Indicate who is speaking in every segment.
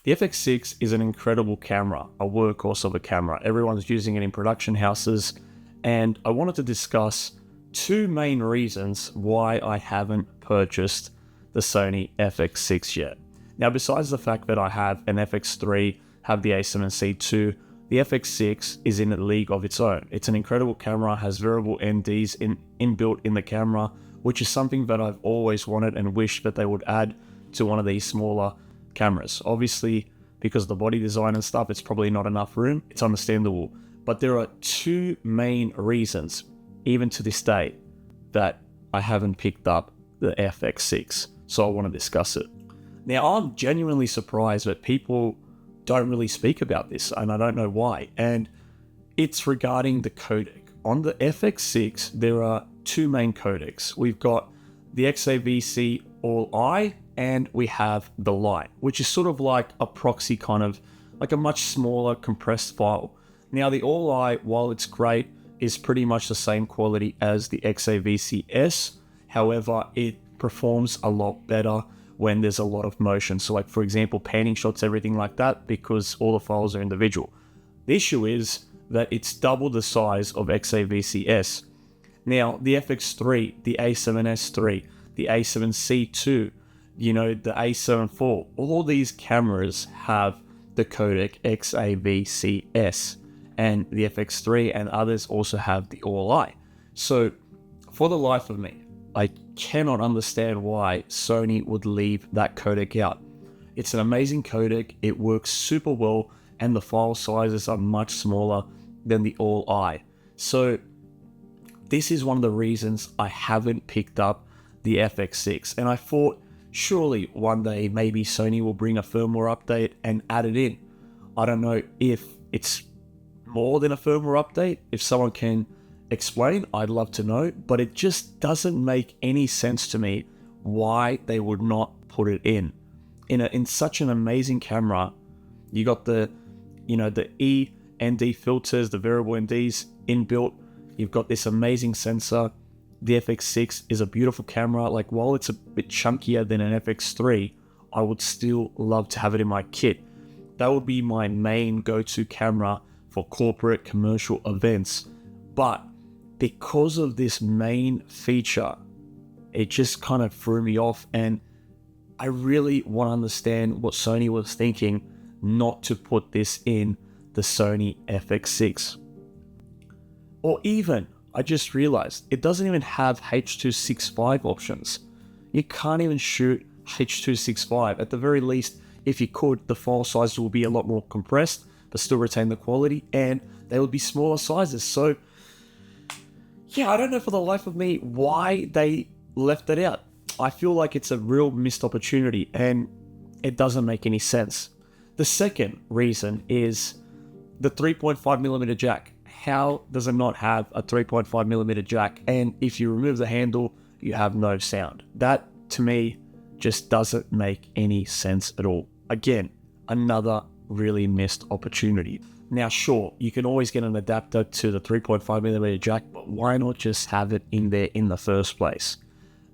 Speaker 1: The FX6 is an incredible camera, a workhorse of a camera. Everyone's using it in production houses, and I wanted to discuss two main reasons why I haven't purchased the Sony FX6 yet. Now, besides the fact that I have an FX3, have the A7C II, the FX6 is in a league of its own. It's an incredible camera, has variable NDs inbuilt in the camera, which is something that I've always wanted and wished that they would add to one of these smaller cameras. Obviously, because of the body design and stuff, it's probably not enough room. It's understandable. But there are two main reasons, even to this day, that I haven't picked up the FX6. So I want to discuss it. Now, I'm genuinely surprised that people don't really speak about this, and I don't know why. And it's regarding the codec. On the FX6, there are two main codecs. We've got the XAVCS All-I, and we have the Lite, which is sort of like a proxy, kind of like a much smaller compressed file. Now, the All-I, while it's great, is pretty much the same quality as the XAVCS. However, it performs a lot better when there's a lot of motion. So like, for example, panning shots, everything like that, because all the files are individual. The issue is that it's double the size of XAVCS. Now, the FX3, the A7S III, the A7C II, the A7 IV, all these cameras have the codec XAVCS, and the FX3 and others also have the All-I. So for the life of me, I cannot understand why Sony would leave that codec out. It's an amazing codec, it works super well, and the file sizes are much smaller than the All-I. So this is one of the reasons I haven't picked up the FX6, and I thought surely one day maybe Sony will bring a firmware update and add it in. I don't know if it's more than a firmware update. If someone can explain, I'd love to know, but it just doesn't make any sense to me why they would not put it in such an amazing camera. You got the the ND filters, the variable NDs inbuilt. You've got this amazing sensor. The FX6 is a beautiful camera. Like, while it's a bit chunkier than an FX3, I would still love to have it in my kit. That would be my main go-to camera for corporate commercial events. But because of this main feature, it just kind of threw me off, and I really want to understand what Sony was thinking not to put this in the Sony FX6. Or even, I just realized, it doesn't even have H.265 options. You can't even shoot H.265. At the very least, if you could, the file sizes will be a lot more compressed, but still retain the quality, and they would be smaller sizes. So yeah, I don't know for the life of me why they left it out. I feel like it's a real missed opportunity, and it doesn't make any sense. The second reason is the 3.5mm jack. How does it not have a 3.5mm jack? And if you remove the handle, you have no sound. That, to me, just doesn't make any sense at all. Again, another really missed opportunity. Now, sure, you can always get an adapter to the 3.5mm jack, but why not just have it in there in the first place?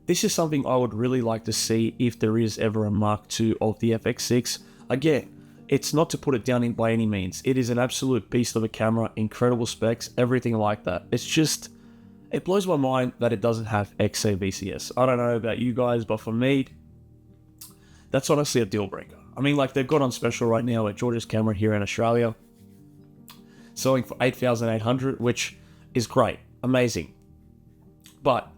Speaker 1: This is something I would really like to see if there is ever a Mark II of the FX6. Again, it's not to put it down by any means. It is an absolute beast of a camera, incredible specs, everything like that. It's just, it blows my mind that it doesn't have XAVCS. I don't know about you guys, but for me, that's honestly a deal breaker. I mean, like, they've got on special right now at George's Camera here in Australia, selling for $8,800, which is great, amazing. But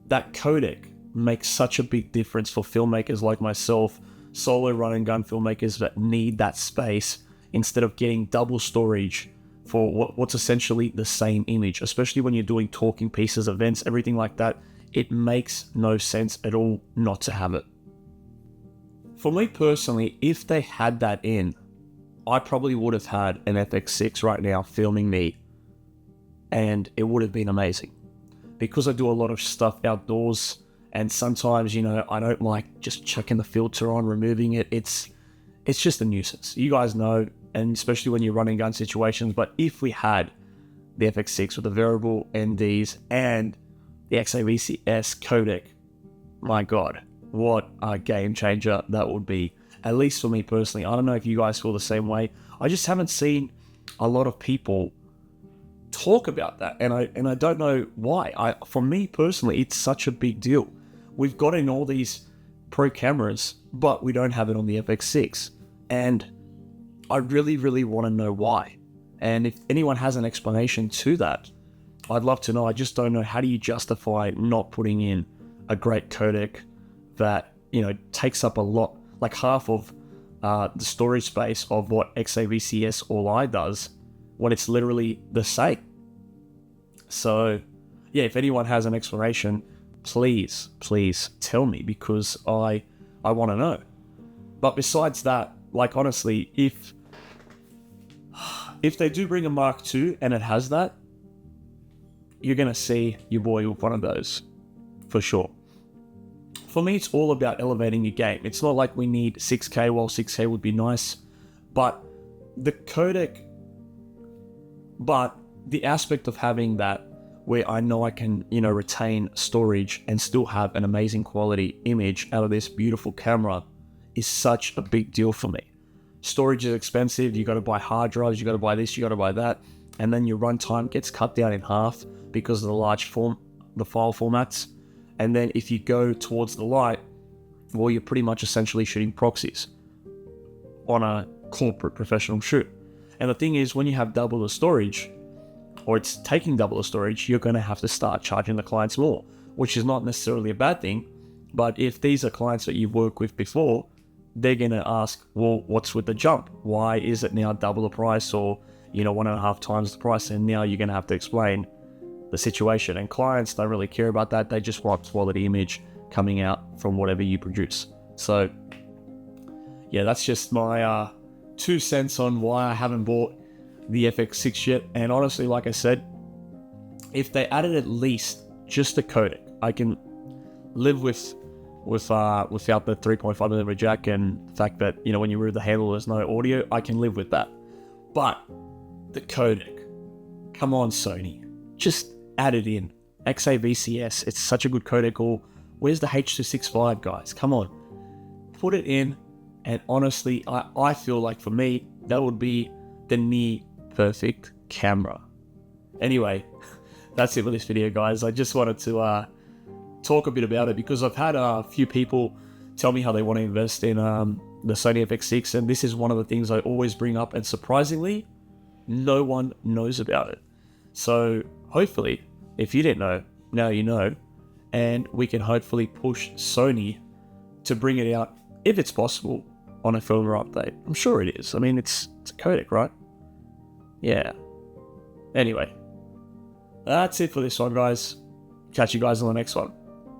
Speaker 1: that codec makes such a big difference for filmmakers like myself, solo run and gun filmmakers that need that space, instead of getting double storage for what's essentially the same image, especially when you're doing talking pieces, events, everything like that. It makes no sense at all not to have it. For me personally, if they had that in, I probably would have had an FX6 right now filming me, and it would have been amazing. Because I do a lot of stuff outdoors, and sometimes, I don't like just chucking the filter on, removing it. It's just a nuisance. You guys know, and especially when you're running gun situations. But if we had the FX6 with the variable NDs and the XAVCS codec, my God, what a game changer that would be. At least for me personally. I don't know if you guys feel the same way. I just haven't seen a lot of people talk about that, and I don't know why. For me personally, it's such a big deal. We've got in all these pro cameras, but we don't have it on the FX6, and I really, really want to know why. And if anyone has an explanation to that, I'd love to know. I just don't know, how do you justify not putting in a great codec that, you know, takes up a lot, like half of the storage space of what XAVCS All I does, when it's literally the same. So yeah, if anyone has an explanation, please tell me, because I want to know. But besides that, like, honestly, if they do bring a Mark II and it has that, you're gonna see your boy with one of those for sure. For me, it's all about elevating your game. It's not like we need 6K. While 6K would be nice, but the codec, but the aspect of having that where I know I can, you know, retain storage and still have an amazing quality image out of this beautiful camera is such a big deal for me. Storage is expensive. You got to buy hard drives, you got to buy this, you got to buy that, and then your runtime gets cut down in half because of the file formats. And then if you go towards the light, well, you're pretty much essentially shooting proxies on a corporate professional shoot. And the thing is, when you have double the storage, or it's taking double the storage, you're going to have to start charging the clients more, which is not necessarily a bad thing. But if these are clients that you've worked with before, they're going to ask, well, what's with the jump? Why is it now double the price, or, you know, 1.5 times the price? And now you're going to have to explain the situation. And clients don't really care about that. They just want quality image coming out from whatever you produce. So yeah, that's just my 2 cents on why I haven't bought the FX6 yet. And honestly, like I said, if they added at least just the codec, I can live without the 3.5mm jack, and the fact that, you know, when you remove the handle there's no audio. I can live with that. But the codec, come on Sony, just add it in. XAVCS, it's such a good codec. Or where's the H.265, guys? Come on, put it in. And honestly, I feel like for me, that would be the near perfect camera. Anyway, that's it for this video, guys. I just wanted to talk a bit about it, because I've had a few people tell me how they want to invest in the Sony FX6, and this is one of the things I always bring up, and surprisingly, no one knows about it. So hopefully, if you didn't know, now you know, and we can hopefully push Sony to bring it out, if it's possible, on a firmware update. I'm sure it is. I mean, it's a codec, right? Yeah. Anyway, that's it for this one, guys. Catch you guys on the next one.